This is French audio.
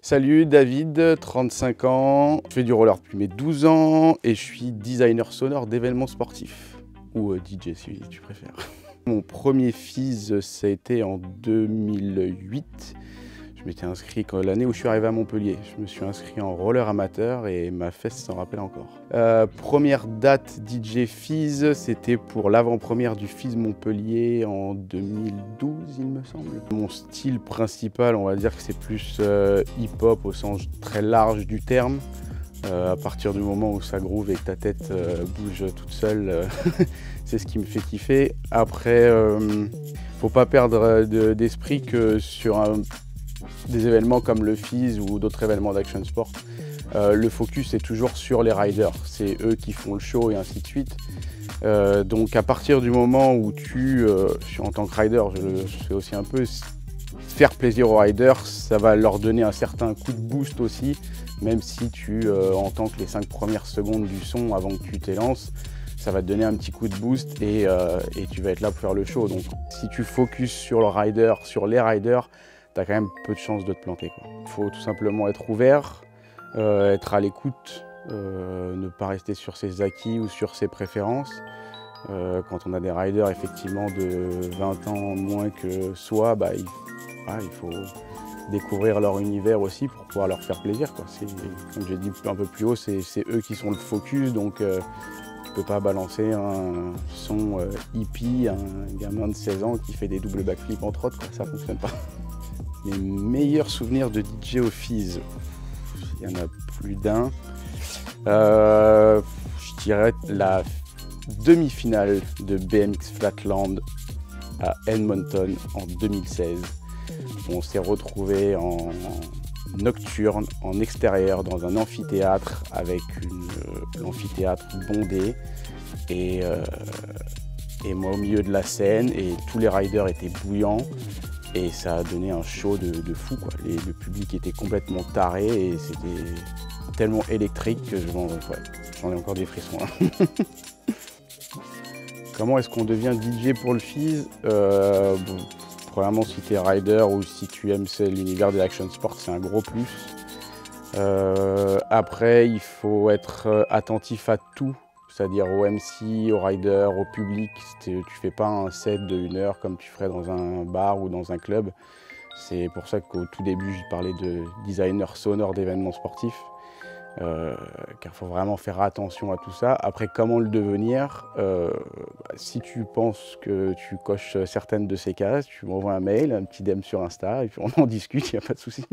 Salut, David, 35 ans, je fais du roller depuis mes 12 ans et je suis designer sonore d'événements sportifs, ou DJ si tu préfères. Mon premier FIS, ça a été en 2008. Je m'étais inscrit l'année où je suis arrivé à Montpellier. Je me suis inscrit en roller amateur et ma fesse s'en rappelle encore. Première date DJ FIS, c'était pour l'avant-première du FIS Montpellier en 2012, il me semble. Mon style principal, on va dire que c'est plus hip-hop au sens très large du terme. À partir du moment où ça groove et que ta tête bouge toute seule, c'est ce qui me fait kiffer. Après, faut pas perdre d'esprit que sur des événements comme le FIS ou d'autres événements d'action sport, le focus est toujours sur les riders. C'est eux qui font le show et ainsi de suite. Donc à partir du moment où en tant que rider, je le fais aussi un peu, faire plaisir aux riders, ça va leur donner un certain coup de boost aussi, même si tu entends que les 5 premières secondes du son avant que tu t'élances, ça va te donner un petit coup de boost et tu vas être là pour faire le show. Donc si tu focuses sur le rider, sur les riders, tu as quand même peu de chances de te planter. Il faut tout simplement être ouvert, être à l'écoute, ne pas rester sur ses acquis ou sur ses préférences. Quand on a des riders effectivement de 20 ans moins que soi, il faut découvrir leur univers aussi pour pouvoir leur faire plaisir. Comme j'ai dit un peu plus haut, c'est eux qui sont le focus, donc tu peux pas balancer un son hippie à un gamin de 16 ans qui fait des doubles backflips en trotte, ça fonctionne pas. Mes meilleurs souvenirs de DJ au FIS, il y en a plus d'un. Je dirais la demi-finale de BMX Flatland à Edmonton en 2016. On s'est retrouvés en nocturne, en extérieur, dans un amphithéâtre avec l'amphithéâtre bondé et moi au milieu de la scène, et tous les riders étaient bouillants. Et ça a donné un show de fou, quoi. Le public était complètement taré et c'était tellement électrique que j'en ai encore des frissons. Comment est-ce qu'on devient DJ pour le FIS? Premièrement, si tu es rider ou si tu aimes l'univers des action sports, c'est un gros plus. Après, il faut être attentif à tout. C'est-à-dire au MC, au rider, au public. Tu fais pas un set de 1 heure comme tu ferais dans un bar ou dans un club. C'est pour ça qu'au tout début, j'ai parlé de designer sonore d'événements sportifs. Car il faut vraiment faire attention à tout ça. Après, comment le devenir? Si tu penses que tu coches certaines de ces cases, tu m'envoies un mail, un petit DM sur Insta, et puis on en discute, il n'y a pas de souci.